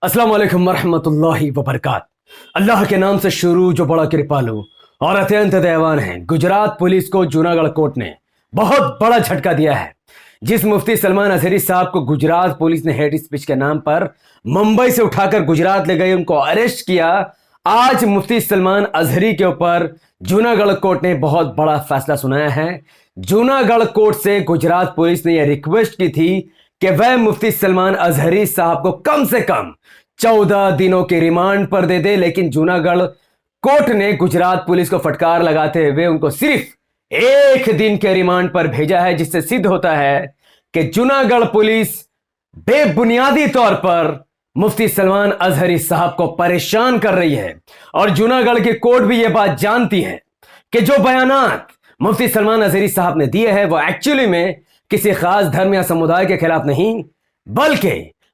अस्सलाम वालेकुम वरहमतुल्लाहि वबरकात। अल्लाह के नाम से शुरू जो बड़ा कृपालु और अत्यंत दयावान है। गुजरात पुलिस को जूनागढ़ कोर्ट ने बहुत बड़ा झटका दिया है। जिस मुफ्ती सलमान अजहरी साहब को गुजरात पुलिस ने हेट स्पीच के नाम पर मुंबई से उठाकर गुजरात ले गई, उनको अरेस्ट किया। आज मुफ्ती सलमान अजहरी के ऊपर जूनागढ़ कोर्ट ने बहुत बड़ा फैसला सुनाया है। जूनागढ़ कोर्ट से गुजरात पुलिस ने यह रिक्वेस्ट की थी कि वह मुफ्ती सलमान अजहरी साहब को कम से कम 14 दिनों के रिमांड पर दे दे, लेकिन जूनागढ़ कोर्ट ने गुजरात पुलिस को फटकार लगाते हुए उनको सिर्फ 1 दिन के रिमांड पर भेजा है, जिससे सिद्ध होता है कि जूनागढ़ पुलिस बेबुनियादी तौर पर मुफ्ती सलमान अजहरी साहब को परेशान कर रही है। और जूनागढ़ की कोर्ट भी यह बात जानती है कि जो बयानात मुफ्ती सलमान अजहरी साहब ने दिए हैं वो एक्चुअली में किसी खास धर्म या समुदाय के खिलाफ नहीं, बल्कि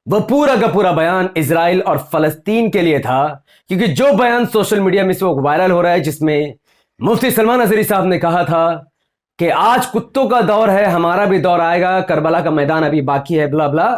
वह पूरा का पूरा बयान इजराइल और फलस्तीन के लिए था। क्योंकि जो बयान सोशल मीडिया में इस वक्त वायरल हो रहा है, जिसमें मुफ्ती सलमान अजहरी साहब ने कहा था कि आज कुत्तों का दौर है, हमारा भी दौर आएगा, करबला का मैदान अभी बाकी है, ब्ला ब्ला,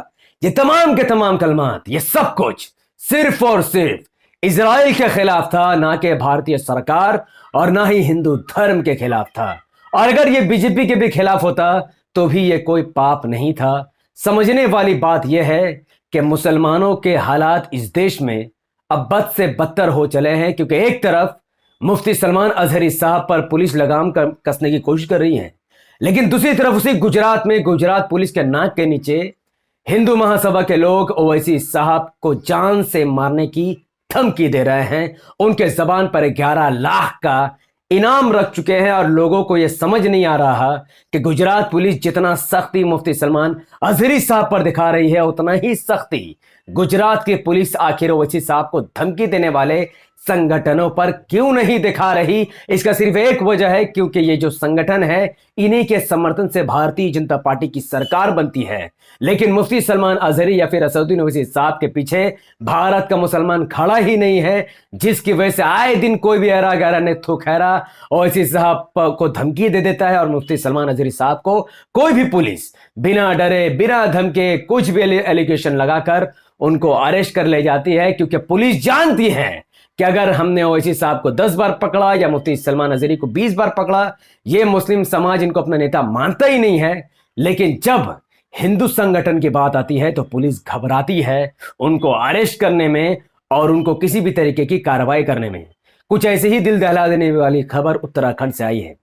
ये तमाम के तमाम कलमात, ये सब कुछ सिर्फ और सिर्फ इजराइल के खिलाफ था, ना कि भारतीय सरकार और ना ही हिंदू धर्म के खिलाफ था। और अगर ये बीजेपी के भी खिलाफ होता तो भी ये कोई पाप नहीं था। समझने वाली बात यह है कि मुसलमानों के हालात इस देश में अब बद से बदतर हो चले हैं, क्योंकि एक तरफ मुफ्ती सलमान अजहरी साहब पर पुलिस लगाम कसने की कोशिश कर रही है, लेकिन दूसरी तरफ उसी गुजरात में गुजरात पुलिस के नाक के नीचे हिंदू महासभा के लोग ओवैसी साहब को जान से मारने की धमकी दे रहे हैं। उनके जबान पर 11 लाख का इनाम रख चुके हैं और लोगों को यह समझ नहीं आ रहा कि गुजरात पुलिस जितना सख्ती मुफ्ती सलमान अजहरी साहब पर दिखा रही है, उतना ही सख्ती गुजरात की पुलिस आखिर ओवैसी साहब को धमकी देने वाले संगठनों पर क्यों नहीं दिखा रही। इसका सिर्फ एक वजह है, क्योंकि ये जो संगठन है इन्हीं के समर्थन से भारतीय जनता पार्टी की सरकार बनती है। लेकिन मुफ्ती सलमान अजहरी या फिर असदुद्दीन ओवैसी साहब के पीछे भारत का मुसलमान खड़ा ही नहीं है, जिसकी वजह से आए दिन कोई भी ऐरा गैरा ने थुखैरा ओवैसी साहब को धमकी दे देता है और मुफ्ती सलमान अजहरी साहब को कोई भी पुलिस बिना डरे बिना धमके कुछ भी एलिगेशन लगाकर उनको अरेस्ट कर ले जाती है। क्योंकि पुलिस जानती है कि अगर हमने ओवैसी साहब को 10 बार पकड़ा या मुफ्ती सलमान अजहरी को 20 बार पकड़ा, ये मुस्लिम समाज इनको अपना नेता मानता ही नहीं है। लेकिन जब हिंदू संगठन की बात आती है तो पुलिस घबराती है उनको अरेस्ट करने में और उनको किसी भी तरीके की कार्रवाई करने में। कुछ ऐसे ही दिल दहला देने वाली खबर उत्तराखंड से आई है।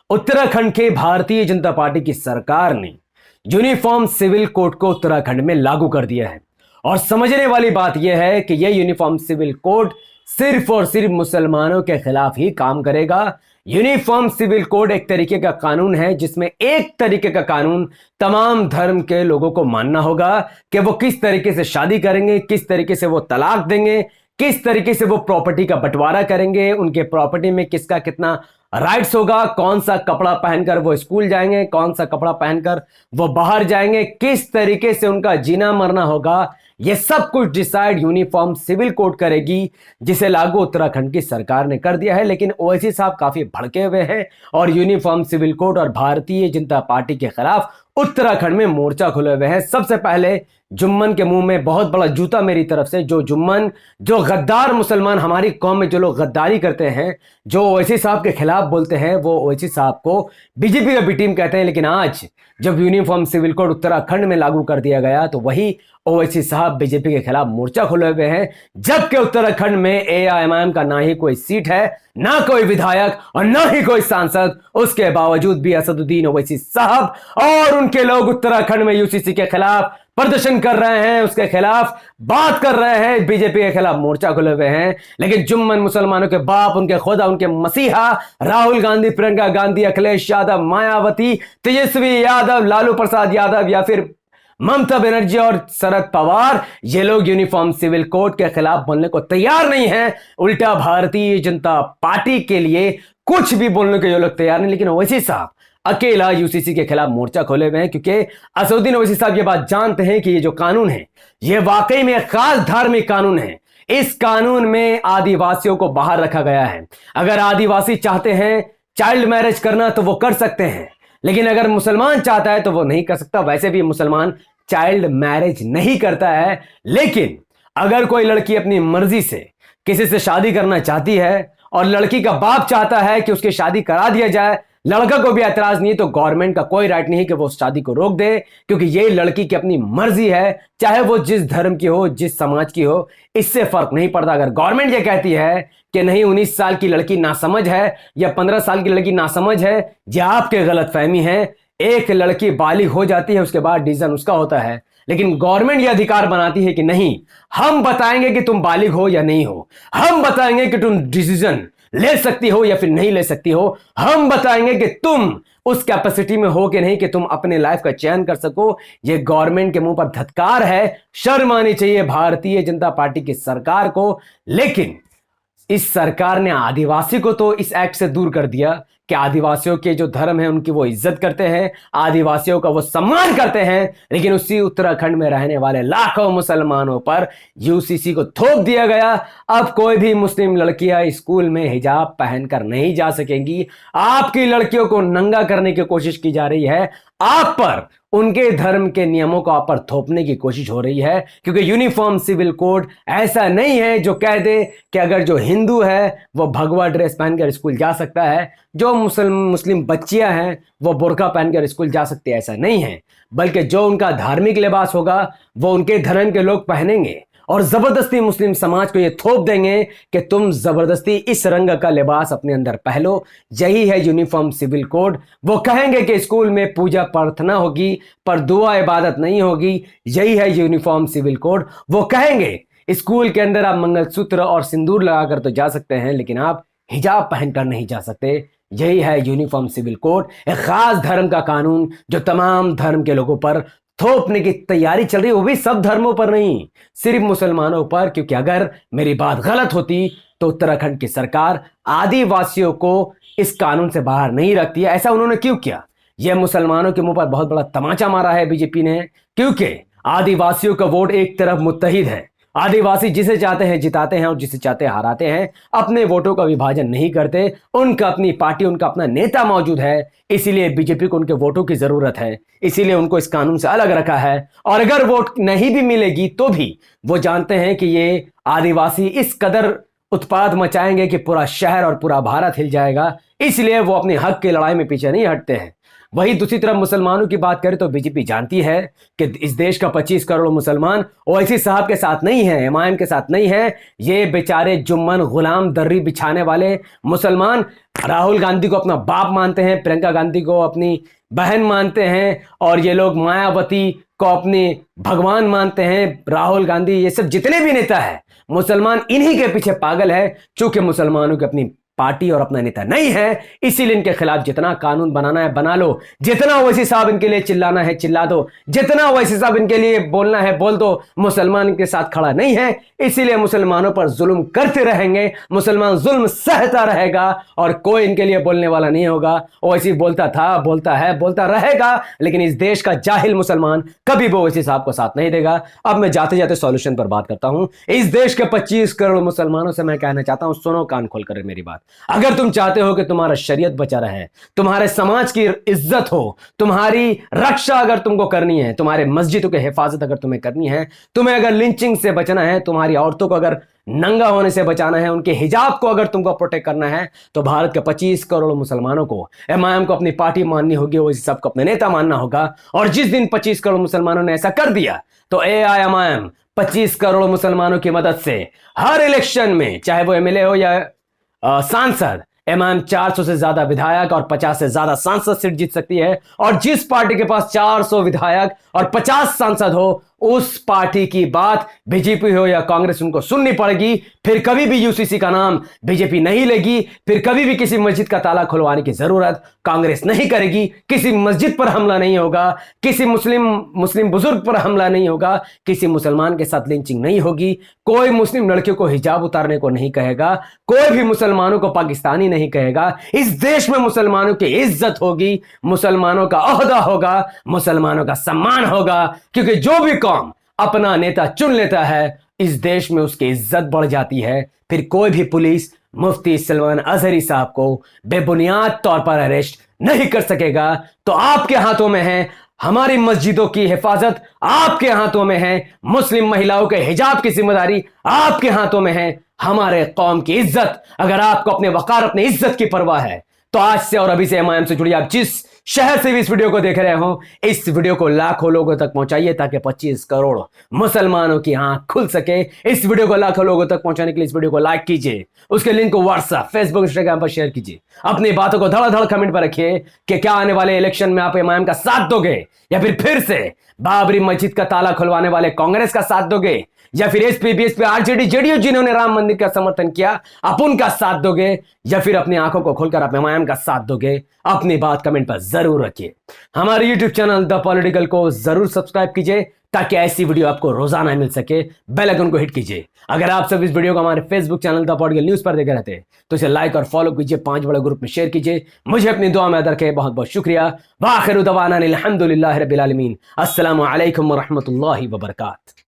उत्तराखंड के भारतीय जनता पार्टी की सरकार ने यूनिफॉर्म सिविल कोड को उत्तराखंड में लागू कर दिया है। और समझने वाली बात यह है कि यह यूनिफॉर्म सिविल कोड सिर्फ और सिर्फ मुसलमानों के खिलाफ ही काम करेगा। यूनिफॉर्म सिविल कोड एक तरीके का कानून है जिसमें एक तरीके का कानून तमाम धर्म के लोगों को मानना होगा कि वो किस तरीके से शादी करेंगे, किस तरीके से वो तलाक देंगे, किस तरीके से वो प्रॉपर्टी का बंटवारा करेंगे, उनके प्रॉपर्टी में किसका कितना राइट्स होगा, कौन सा कपड़ा पहनकर वो स्कूल जाएंगे, कौन सा कपड़ा पहनकर वो बाहर जाएंगे, किस तरीके से उनका जीना मरना होगा, ये सब कुछ डिसाइड यूनिफॉर्म सिविल कोड करेगी, जिसे लागू उत्तराखंड की सरकार ने कर दिया है। लेकिन ओवैसी साहब काफी भड़के हुए हैं और यूनिफॉर्म सिविल कोड और भारतीय जनता पार्टी के खिलाफ उत्तराखंड में मोर्चा खुले हुए हैं। सबसे पहले जुम्मन के मुंह में बहुत बड़ा जूता मेरी तरफ से। जो जुम्मन, जो गद्दार मुसलमान, हमारी कौम में जो लोग गद्दारी करते हैं, जो ओवैसी साहब के खिलाफ बोलते हैं, वो ओवैसी साहब को बीजेपी का बी टीम कहते हैं। लेकिन आज जब यूनिफॉर्म सिविल कोड उत्तराखंड में लागू कर दिया गया तो वही ओवैसी साहब बीजेपी के खिलाफ मोर्चा खोले हुए हैं। जबकि उत्तराखंड में एआईएमआईएम का ना ही कोई सीट है, ना कोई विधायक और ना ही कोई सांसद, उसके बावजूद भी असदुद्दीन ओवैसी साहब और उनके लोग उत्तराखंड में यूसीसी के खिलाफ प्रदर्शन कर रहे हैं, उसके खिलाफ बात कर रहे हैं, बीजेपी के खिलाफ मोर्चा खुले हुए हैं। लेकिन जुम्मन, मुसलमानों के बाप, उनके खुदा, उनके मसीहा राहुल गांधी, प्रियंका गांधी, अखिलेश यादव, मायावती, तेजस्वी यादव, लालू प्रसाद यादव या फिर ममता बनर्जी और शरद पवार, ये लोग यूनिफॉर्म सिविल कोड के खिलाफ बोलने को तैयार नहीं है। उल्टा भारतीय जनता पार्टी के लिए कुछ भी बोलने को ये लोग तैयार नहीं। लेकिन ओवैसी साहब अकेला यूसीसी के खिलाफ मोर्चा खोले हुए हैं, क्योंकि असदुद्दीन ओवैसी साहब ये बात जानते हैं कि ये जो कानून है ये वाकई में खास धार्मिक कानून है। इस कानून में आदिवासियों को बाहर रखा गया है। अगर आदिवासी चाहते हैं चाइल्ड मैरिज करना तो वो कर सकते हैं, लेकिन अगर मुसलमान चाहता है तो वो नहीं कर सकता। वैसे भी मुसलमान चाइल्ड मैरिज नहीं करता है, लेकिन अगर कोई लड़की अपनी मर्जी से किसी से शादी करना चाहती है और लड़की का बाप चाहता है कि उसकी शादी करा दिया जाए, लड़का को भी ऐतराज नहीं, तो गवर्नमेंट का कोई राइट नहीं कि वो उस शादी को रोक दे, क्योंकि ये लड़की की अपनी मर्जी है, चाहे वो जिस धर्म की हो, जिस समाज की हो, इससे फर्क नहीं पड़ता। अगर गवर्नमेंट ये कहती है कि नहीं 19 साल की लड़की नासमझ है या 15 साल की लड़की नासमझ है, ये आपके गलतफहमी है। एक लड़की बालिग हो जाती है, उसके बाद डिसीजन उसका होता है, लेकिन गवर्नमेंट ये अधिकार बनाती है कि नहीं, हम बताएंगे कि तुम बालिग हो या नहीं हो, हम बताएंगे कि तुम डिसीजन ले सकती हो या फिर नहीं ले सकती हो, हम बताएंगे कि तुम उस कैपेसिटी में हो कि नहीं कि तुम अपने लाइफ का चयन कर सको। ये गवर्नमेंट के मुंह पर धत्कार है, शर्म आनी चाहिए भारतीय जनता पार्टी की सरकार को। लेकिन इस सरकार ने आदिवासी को तो इस एक्ट से दूर कर दिया कि आदिवासियों के जो धर्म है उनकी वो इज्जत करते हैं, आदिवासियों का वो सम्मान करते हैं, लेकिन उसी उत्तराखंड में रहने वाले लाखों मुसलमानों पर यूसीसी को थोप दिया गया। अब कोई भी मुस्लिम लड़कियां स्कूल में हिजाब पहनकर नहीं जा सकेंगी। आपकी लड़कियों को नंगा करने की कोशिश की जा रही है, आप पर उनके धर्म के नियमों को आप पर थोपने की कोशिश हो रही है, क्योंकि यूनिफॉर्म सिविल कोड ऐसा नहीं है जो कह दे कि अगर जो हिंदू है वो भगवा ड्रेस पहनकर स्कूल जा सकता है, जो मुस्लिम बच्चियां हैं वो बुर्का पहनकर स्कूल जा सकती है, ऐसा नहीं है। बल्कि जो उनका धार्मिक लिबास होगा वो उनके धर्म के लोग पहनेंगे और जबरदस्ती मुस्लिम समाज को ये थोप देंगे कि तुम जबरदस्ती इस रंग का लिबास अपने अंदर पहनो। यही है यूनिफॉर्म सिविल कोड। वो कहेंगे कि स्कूल में पूजा प्रार्थना होगी पर दुआ इबादत नहीं होगी, यही है यूनिफॉर्म सिविल कोड। वो कहेंगे स्कूल के अंदर आप मंगलसूत्र और सिंदूर लगाकर तो जा सकते हैं, लेकिन आप हिजाब पहनकर नहीं जा सकते, यही है यूनिफॉर्म सिविल कोड। एक खास धर्म का कानून जो तमाम धर्म के लोगों पर थोपने की तैयारी चल रही है, वो भी सब धर्मों पर नहीं, सिर्फ मुसलमानों पर। क्योंकि अगर मेरी बात गलत होती तो उत्तराखंड की सरकार आदिवासियों को इस कानून से बाहर नहीं रखती है। ऐसा उन्होंने क्यों किया? यह मुसलमानों के मुंह पर बहुत बड़ा तमाचा मारा है बीजेपी ने, क्योंकि आदिवासियों का वोट एक तरफ मुत्तहिद है। आदिवासी जिसे चाहते हैं जिताते हैं और जिसे चाहते हैं हराते हैं, अपने वोटों का विभाजन नहीं करते। उनका अपनी पार्टी, उनका अपना नेता मौजूद है, इसीलिए बीजेपी को उनके वोटों की जरूरत है, इसीलिए उनको इस कानून से अलग रखा है। और अगर वोट नहीं भी मिलेगी तो भी वो जानते हैं कि ये आदिवासी इस कदर उत्पाद मचाएंगे कि पूरा शहर और पूरा भारत हिल जाएगा, इसलिए वो अपने हक की लड़ाई में पीछे नहीं हटते हैं। वहीं दूसरी तरफ मुसलमानों की बात करें तो बीजेपी जानती है कि इस देश का 25 करोड़ मुसलमान ओवैसी साहब के साथ नहीं है, एमआईएम के साथ नहीं है। ये बेचारे जुम्मन गुलाम दर्री बिछाने वाले मुसलमान राहुल गांधी को अपना बाप मानते हैं, प्रियंका गांधी को अपनी बहन मानते हैं, और ये लोग मायावती को अपने भगवान मानते हैं। राहुल गांधी, ये सब जितने भी नेता है मुसलमान, इन्हीं के पीछे पागल है। चूंकि मुसलमानों की अपनी पार्टी और अपना नेता नहीं है, इसीलिए इनके खिलाफ जितना कानून बनाना है बना लो, जितना ओवैसी साहब इनके लिए चिल्लाना है चिल्ला दो, जितना ओवैसी साहब इनके लिए बोलना है बोल दो। मुसलमान इनके साथ खड़ा नहीं है, इसीलिए मुसलमानों पर जुल्म करते रहेंगे, मुसलमान जुल्म सहता रहेगा और कोई इनके लिए बोलने वाला नहीं होगा। ओवैसी बोलता था, बोलता है, बोलता रहेगा, लेकिन इस देश का जाहिल मुसलमान कभी भी ओवैसी साहब को साथ नहीं देगा। अब मैं जाते जाते सॉल्यूशन पर बात करता हूं। इस देश के 25 करोड़ मुसलमानों से मैं कहना चाहता हूं, सुनो कान खोलकर मेरी बात। अगर तुम चाहते हो कि तुम्हारा शरीयत बचा रहे, तुम्हारे समाज की इज्जत हो, तुम्हारी रक्षा अगर तुमको करनी है, तुम्हारे मस्जिदों की हिफाजत अगर तुम्हें करनी है, तुम्हें अगर लिंचिंग से बचना है, तुम्हारी औरतों को अगर नंगा होने से बचाना है, उनके हिजाब को अगर तुमको प्रोटेक्ट करना है, तो भारत के 25 करोड़ मुसलमानों को एमआईएम को अपनी पार्टी माननी होगी, वो सबको अपने नेता मानना होगा। और जिस दिन 25 करोड़ मुसलमानों ने ऐसा कर दिया तो एआईएमआईएम 25 करोड़ मुसलमानों की मदद से हर इलेक्शन में, चाहे वो एमएलए हो या सांसद, एमआईएम 400 से ज्यादा विधायक और 50 से ज्यादा सांसद सीट जीत सकती है। और जिस पार्टी के पास 400 विधायक और 50 सांसद हो, उस पार्टी की बात बीजेपी हो या कांग्रेस उनको सुननी पड़ेगी। फिर कभी भी यूसीसी का नाम बीजेपी नहीं लेगी, फिर कभी भी किसी मस्जिद का ताला खुलवाने की जरूरत कांग्रेस नहीं करेगी, किसी मस्जिद पर हमला नहीं होगा, किसी मुस्लिम बुजुर्ग पर हमला नहीं होगा, किसी मुसलमान के साथ लिंचिंग नहीं होगी, कोई मुस्लिम लड़कियों को हिजाब उतारने को नहीं कहेगा, कोई भी मुसलमानों को पाकिस्तानी नहीं कहेगा। इस देश में मुसलमानों की इज्जत होगी, मुसलमानों का ओहदा होगा, मुसलमानों का सम्मान होगा, क्योंकि जो भी कौम अपना नेता चुन लेता है, इस देश में उसकी इज्जत बढ़ जाती है। फिर कोई भी पुलिस मुफ्ती सलमान अजहरी साहब को बेबुनियाद तौर पर अरेस्ट नहीं कर सकेगा। तो आपके हाथों में है, हमारी मस्जिदों की हिफाजत आपके हाथों में है, मुस्लिम महिलाओं के हिजाब की जिम्मेदारी आपके हाथों में है। हमारे कौम की इज्जत, अगर आपको अपने वकार, अपने इज्जत की परवाह है तो आज से और अभी से एमआईएम से जुड़िए। आप जिस शहर से भी इस वीडियो को देख रहे हो, इस वीडियो को लाखों लोगों तक पहुंचाइए ताकि 25 करोड़ मुसलमानों की आंख खुल सके। इस वीडियो को लाखों लोगों तक पहुंचाने के लिए इस वीडियो को लाइक कीजिए, उसके लिंक को व्हाट्सएप, फेसबुक, इंस्टाग्राम पर शेयर कीजिए। अपनी बातों को धड़ाधड़ कमेंट पर रखिए कि क्या आने वाले इलेक्शन में आप एमआईएम का साथ दोगे, या फिर से बाबरी मस्जिद का ताला खुलवाने वाले कांग्रेस का साथ दोगे, या फिर एसपी, बीएसपी, आरजेडी, जेडीयू जिन्होंने राम मंदिर का समर्थन किया आप उनका साथ दोगे, या फिर अपनी आंखों को खोलकर आप एमआईएम का साथ दोगे। अपनी बात कमेंट पर जरूर रखिए। हमारे यूट्यूब चैनल द पॉलिटिकल को जरूर सब्सक्राइब कीजिए ताकि ऐसी वीडियो आपको रोजाना मिल सके। बेल आइकन को हिट कीजिए। अगर आप सब इस वीडियो को हमारे Facebook channel the political news पर देख रहे थे तो इसे लाइक और फॉलो कीजिए, 5 बड़े ग्रुप में शेयर कीजिए। मुझे अपनी दुआ में याद रखें। बहुत बहुत शुक्रिया। वाखिरु दवाना अनिल हम्दुलिल्लाहि रब्बिल आलमीन। अस्सलामु अलैकुम व रहमतुल्लाहि व बरकातहू।